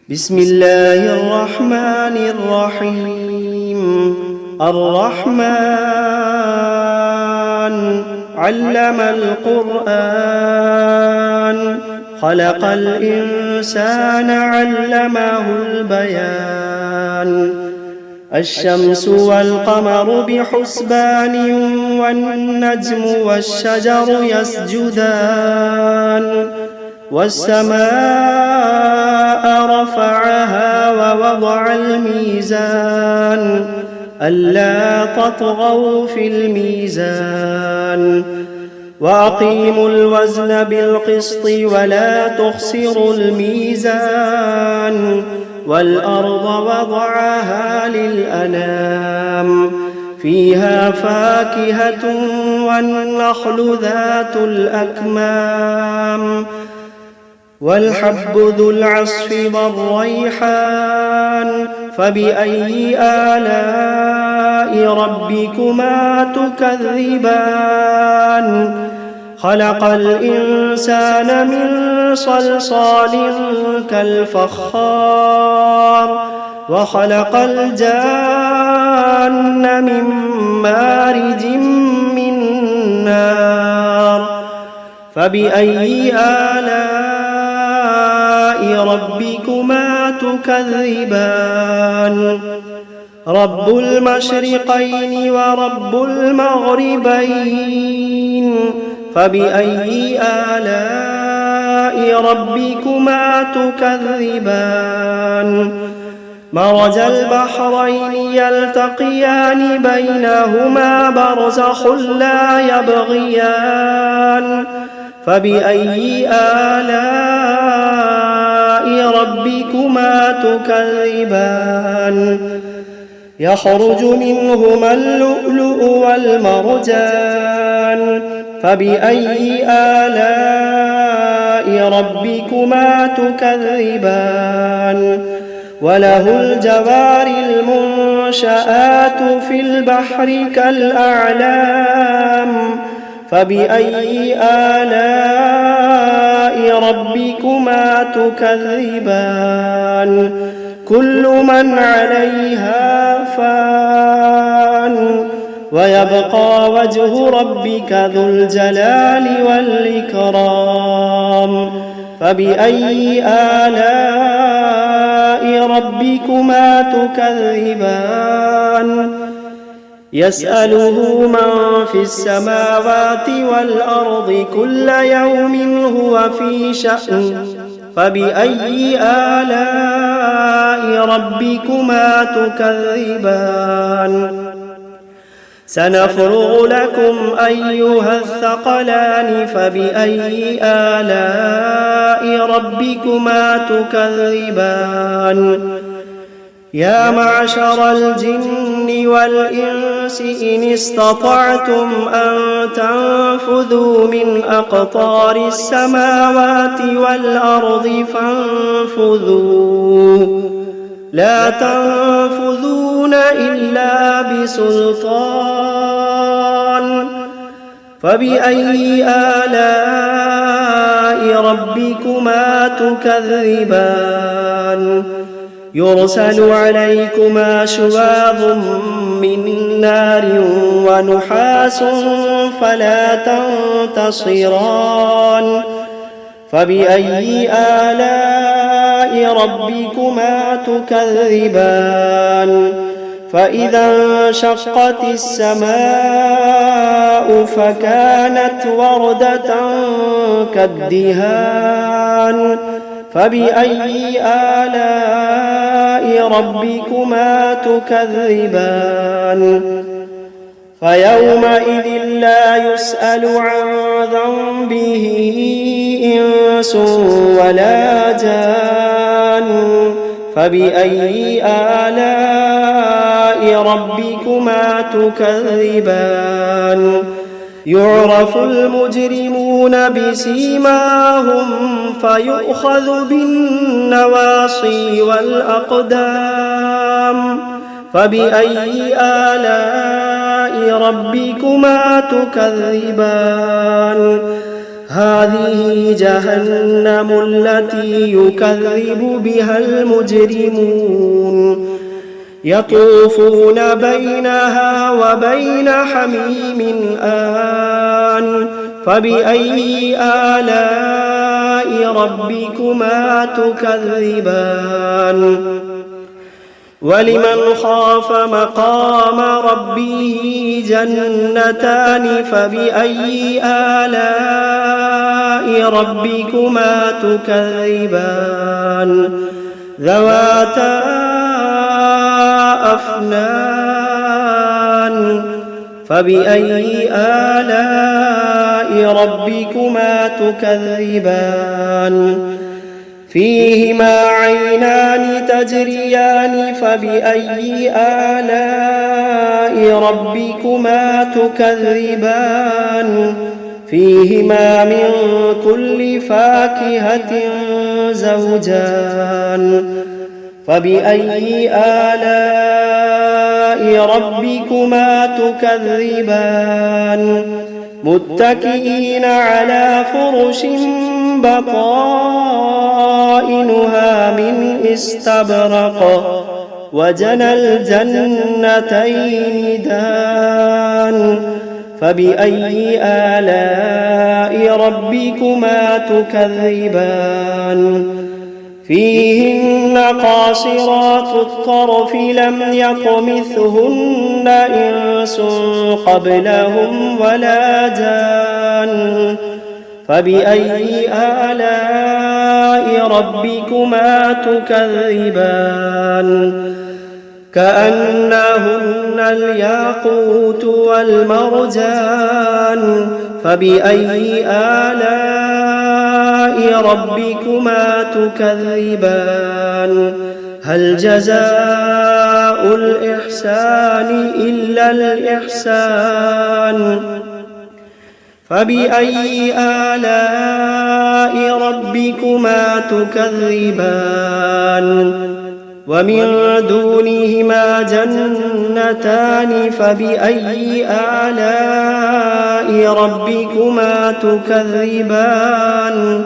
بسم الله الرحمن الرحيم. الرحمن علم القرآن، خلق الإنسان علمه البيان. الشمس والقمر بحسبان، والنجم والشجر يسجدان. والسماء رفعها ووضع الميزان، ألا تطغوا في الميزان. وأقيموا الوزن بالقسط ولا تخسروا الميزان. والأرض وضعها للأنام، فيها فاكهة والنخل ذات الأكمام، والحب ذو العصف والريحان. فبأي آلاء ربكما تكذبان؟ خلق الإنسان من صلصال كالفخار، وخلق الجان من مارج من نار. فبأي آلاء ربكما تكذبان؟ رب المشرقين ورب المغربين. فبأي آلاء ربكما تكذبان؟ مرج البحرين يلتقيان، بينهما برزخ لا يبغيان. فبأي آلاء ربكما تكذبان؟ يخرج منهما اللؤلؤ والمرجان. فبأي آلاء ربكما تكذبان؟ وله الجوار المنشآت في البحر كالأعلام. فبأي آلاء ربكما تكذبان؟ كل من عليها فان، ويبقى وجه ربك ذو الجلال والإكرام. فبأي آلاء ربكما تكذبان؟ يسأله من في السماوات والأرض كل يوم هو في شأن. فبأي آلاء ربكما تكذبان؟ سنفرغ لكم أيها الثقلان. فبأي آلاء ربكما تكذبان؟ يا معشر الجن والإنس إن استطعتم أن تنفذوا من أقطار السماوات والأرض فانفذوا، لا تنفذون إلا بسلطان. فبأي آلاء ربكما تكذبان؟ يرسل عليكما شواظ من نار ونحاس فلا تنتصران. فبأي آلاء ربكما تكذبان؟ فإذا انشقت السماء فكانت وردة كالدهان. فبأي آلاء ربكما تكذبان؟ فيومئذ لا يسأل عن ذنبه إنس ولا جان. فبأي آلاء ربكما تكذبان؟ يعرف المجرمون بسيماهم فيؤخذ بالنواصي والأقدام. فبأي آلاء ربكما تكذبان؟ هذه جهنم التي يكذب بها المجرمون يطوفون بينها وبين حميم آن فبأي آلاء ربكما تكذبان ولمن خاف مقام ربه جنتان فبأي آلاء ربكما تكذبان ذواتا أفنان فبأي آلاء ربكما تكذبان فيهما عينان تجريان فبأي آلاء ربكما تكذبان فيهما من كل فاكهة زوجان فبأي آلاء ربكما تكذبان متكئين على فرش بطائنها من استبرق وجنى الجنتين دان فبأي آلاء ربكما تكذبان فيهن قاصرات الطرف لم يطمثهن إنس قبلهم ولا جان فبأي آلاء ربكما تكذبان كأنهن الياقوت والمرجان فبأي آلاء ربكما تكذبان هل جزاء الإحسان إلا الإحسان فبأي آلاء ربكما تكذبان ومن دونهما جنتان فبأي آلاء ربكما تكذبان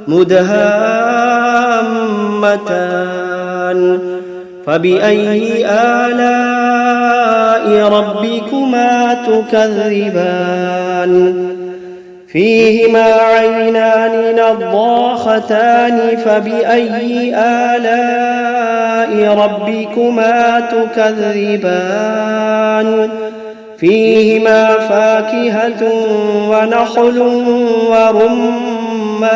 مدهامتان فبأي آلاء ربكما تكذبان فيهما عينان نضاختان فبأي آلاء ربكما تكذبان فيهما فاكهة ونخل ورمان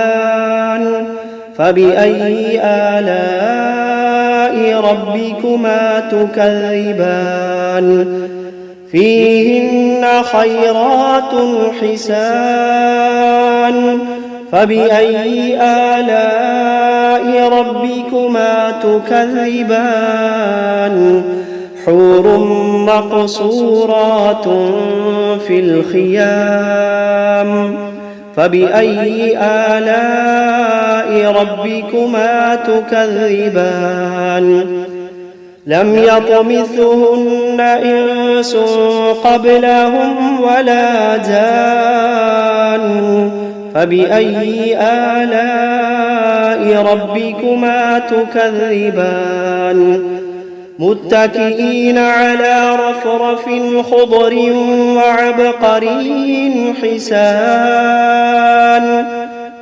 فبأي آلاء ربكما تكذبان فيهن خيرات حسان فبأي آلاء ربكما تكذبان حور مقصورات في الخيام فبأي آلاء ربكما تكذبان لم يطمثهن إنس قبلهم ولا جان فبأي آلاء ربكما تكذبان متكئين على رفرف خضر وعبقري حسان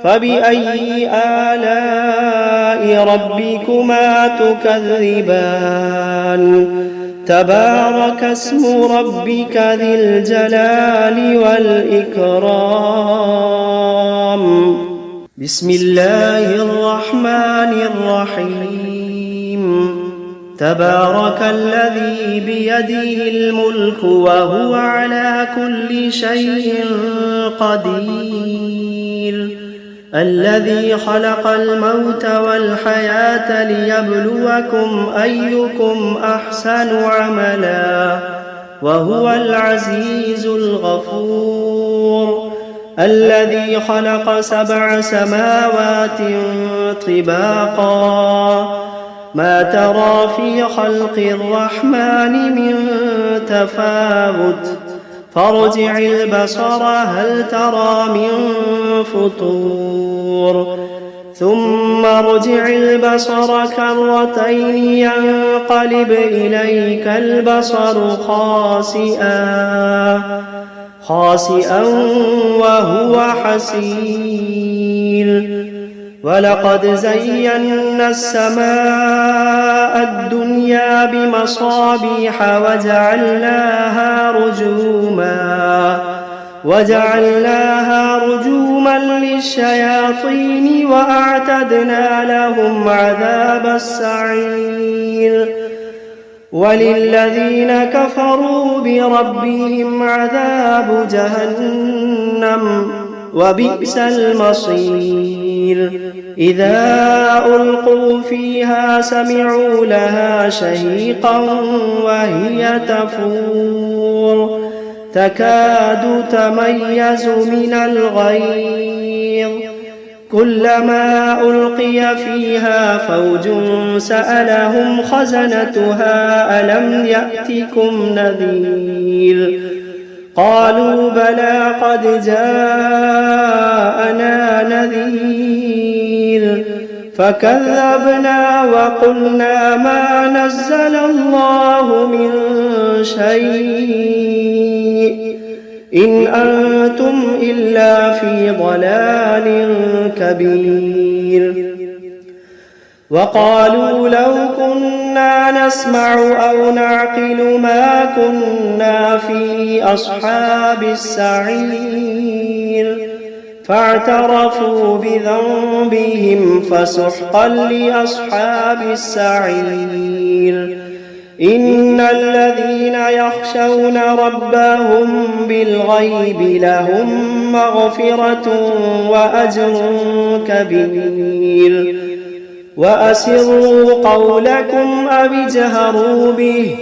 فبأي آلاء ربكما تكذبان تبارك اسم ربك ذي الجلال والإكرام بسم الله الرحمن الرحيم تبارك الذي بيده الملك وهو على كل شيء قدير الذي خلق الموت والحياة ليبلوكم أيكم أحسن عملا وهو العزيز الغفور الذي خلق 7 سماوات طباقا ما ترى في خلق الرحمن من تفاوت فارجع البصر هل ترى من فطور ثم ارجع البصر كرتين ينقلب إليك البصر خاسئا وهو حسير ولقد زينا السماء الدنيا بمصابيح وجعلناها رجوما للشياطين وأعتدنا لهم عذاب السعير وللذين كفروا بربهم عذاب جهنم وبئس المصير إذا ألقوا فيها سمعوا لها شهيقا وهي تفور تكاد تميز من الغيظ كلما ألقي فيها فوج سألهم خزنتها ألم يأتكم نذير قالوا بلى قد جاءنا نذير فكذبنا وقلنا ما نزل الله من شيء إن أنتم إلا في ضلال كبير وقالوا لو كنا نسمع أو نعقل ما كنا في أصحاب السعير فاعترفوا بذنبهم فسحقا لأصحاب السعير إن الذين يخشون ربهم بالغيب لهم مغفرة وأجر كبير وأسروا قولكم أو اجهروا به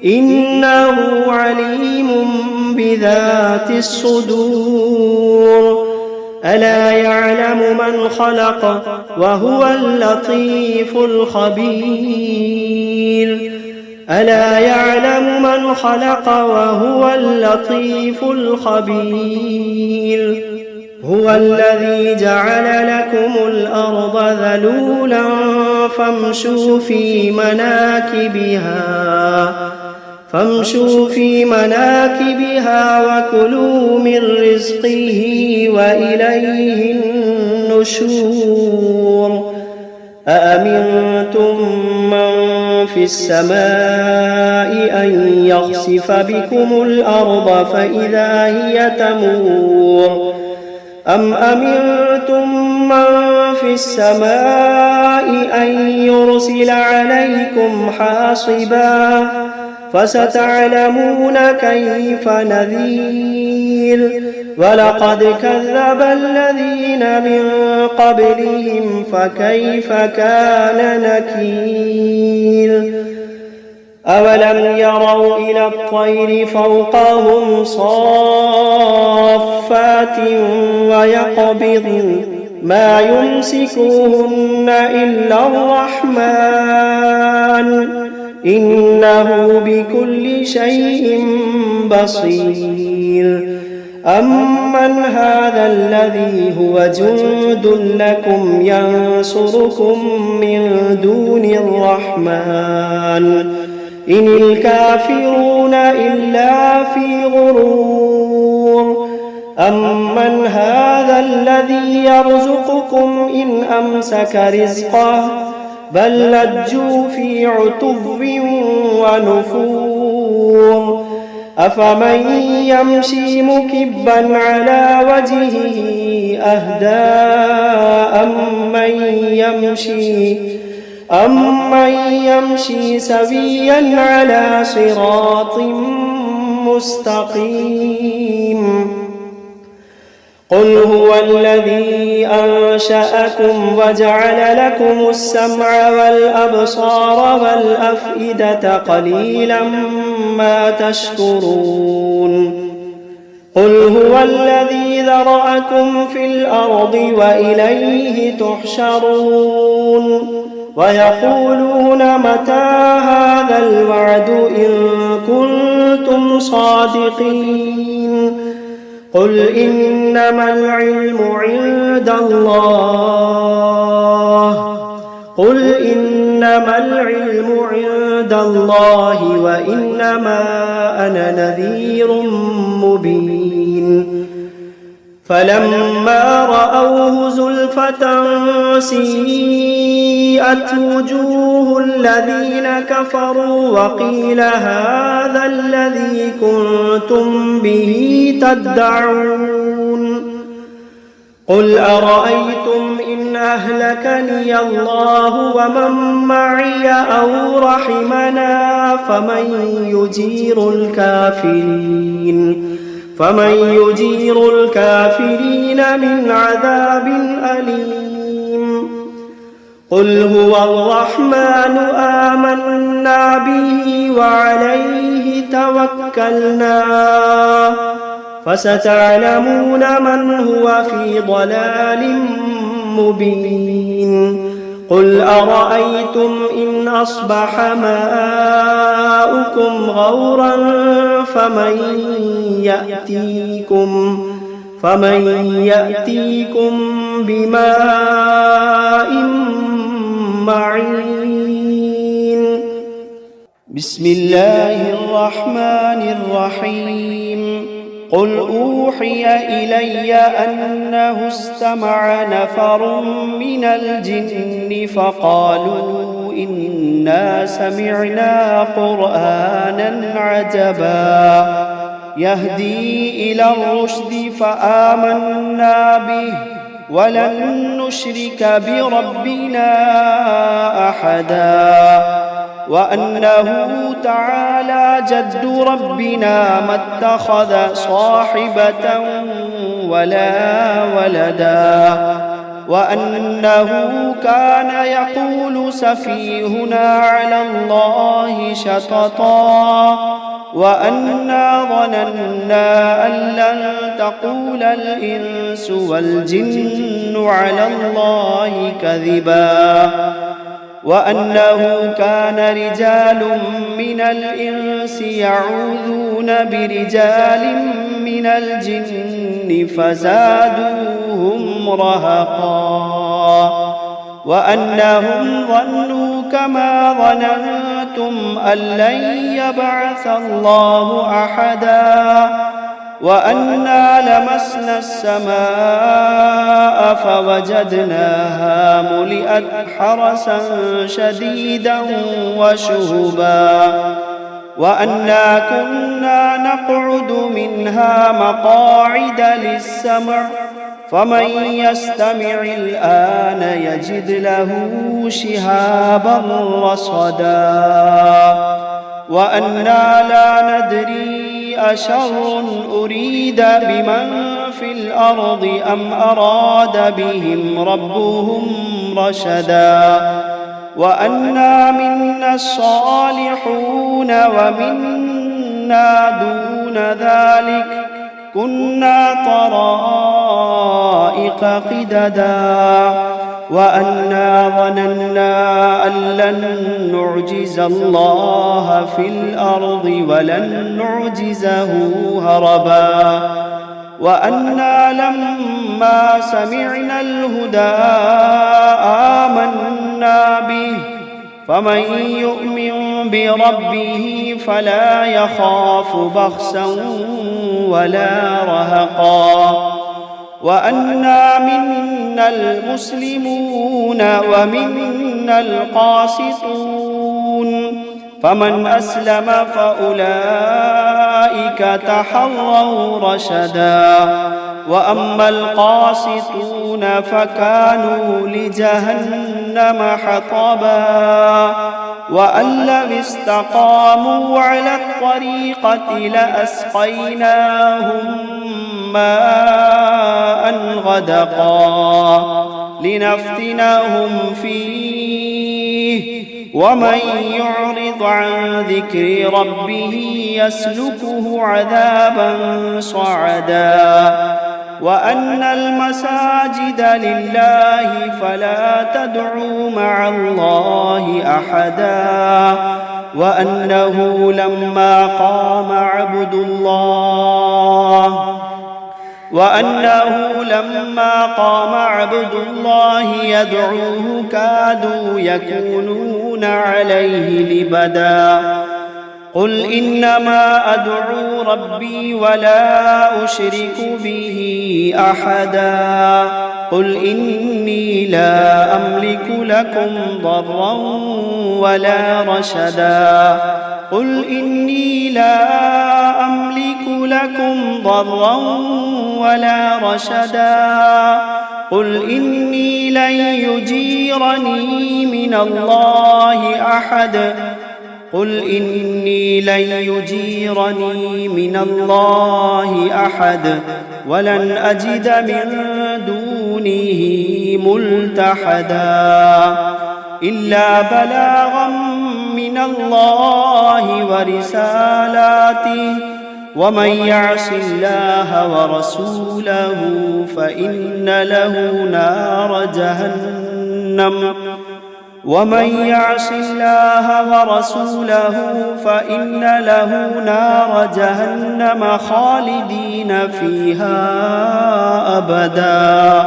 إنه عليم بذات الصدور ألا يعلم من خلق وهو اللطيف الخبير ألا يعلم من خلق وهو اللطيف الخبير هو الذي جعل لكم الأرض ذلولا فامشوا في مناكبها وكلوا من رزقه وإليه النشور أأمنتم من في السماء أن يخسف بكم الأرض فإذا هي تمور أم أمنتم من في السماء أن يرسل عليكم حاصبا فستعلمون كيف نذير ولقد كذب الذين من قبلهم فكيف كان نكير أولم يروا إلى الطير فوقهم صافات ويقبضن ما يمسكوهن إلا الرحمن إنه بكل شيء بصير أمن هذا الذي هو جند لكم ينصركم من دون الرحمن إن الكافرون إلا في غرور أمن هذا الذي يرزقكم إن أمسك رزقه بل لجوا في عتب ونفور أفمن يمشي مكبا على وجهه أهدى أمن يمشي سويا على صراط مستقيم قل هو الذي أنشأكم وجعل لكم السمع والأبصار والأفئدة قليلا ما تشكرون قل هو الذي ذرأكم في الأرض وإليه تحشرون ويقولون متى هذا الوعد إن كنتم صادقين قل إنما العلم عند الله وإنما أنا نذير مبين فلما رأوه زلفة سيئت وجوه الذين كفروا وقيل هذا الذي كنتم به تدعون قل أرأيتم إن أهلكني الله ومن معي أو رحمنا فمن يجير الكافرين من عذاب أليم قل هو الرحمن آمنا به وعليه توكلنا فستعلمون من هو في ضلال مبين قل أرأيتم إن أصبح ماؤكم غورا فمن يأتيكم بماء معين بسم الله الرحمن الرحيم قل أوحي إلي أنه استمع نفر من الجن فقالوا إنا سمعنا قرآنا عجبا يهدي إلى الرشد فآمنا به ولن نشرك بربنا أحدا وأنه تعالى جد ربنا ما اتخذ صاحبة ولا ولدا وأنه كان يقول سفيهنا على الله شططا وأنا ظننا أن لن تقول الإنس والجن على الله كذبا وأنه كان رجال من الإنس يعوذون برجال من الجن فزادوهم رهقا وأنهم ظنوا كما ظننتم أن لن يبعث الله أحدا وأنا لمسنا السماء فوجدناها ملئت حرسا شديدا وشهبا وأنا كنا نقعد منها مقاعد للسمع فمن يستمع الآن يجد له شهابا رصدا وأنا لا ندري أشر أريد بمن في الأرض أم أراد بهم ربهم رشدا وأنا منا الصالحون ومنا دون ذلك كنا طرائق قددا وأنا ظننا أن لن نعجز الله في الأرض ولن نعجزه هربا وأنا لما سمعنا الهدى آمنا به فمن يؤمن بربه فلا يخاف بخسا ولا رهقا وأنا منا المسلمون ومنا القاسطون فمن أسلم فأولئك تحروا رشدا وأما القاسطون فكانوا لجهنم حطبا وأن لو استقاموا على الطريقة لأسقيناهم ماء غدقا لنفتنهم فيه ومن يعرض عن ذكر ربه يسلكه عذابا صعدا وأن المساجد لله فلا تدعوا مع الله أحدا وأنه لما قام عبد الله يدعوه كادوا يكونون عليه لبدا قل إنما أدعو ربي ولا أشرك به أحدا قل إني لا أملك لكم ضرا ولا رشدا قل إني لا أملك لكم ضرا ولا رشدا قل إني لن يجيرني من الله أحد قل إني لن يجيرني من الله أحد ولن أجد من دونه ملتحدا إلا بلاغا من الله ورسالاته ومن يعص الله ورسوله فإن له نار جهنم خالدين فيها أبدا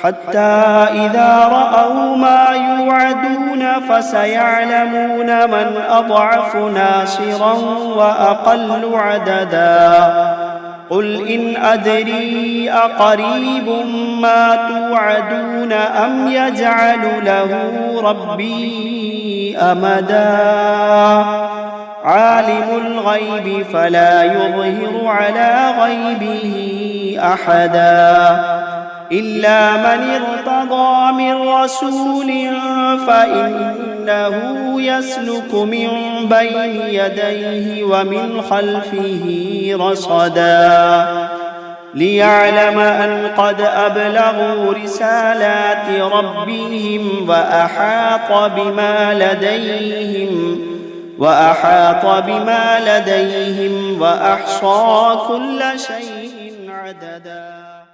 حتى إذا رأوا ما يوعدون فسيعلمون من أضعف ناصرا وأقل عددا قل إن أدري أقريب ما توعدون أم يجعل له ربي أمدا عالم الغيب فلا يظهر على غيبه أحدا إلا من ارتضى من رسول فإنه يسلك من بين يديه ومن خلفه رصدا ليعلم أن قد أبلغوا رسالات ربهم وأحاط بما لديهم وأحصى كل شيء عددا.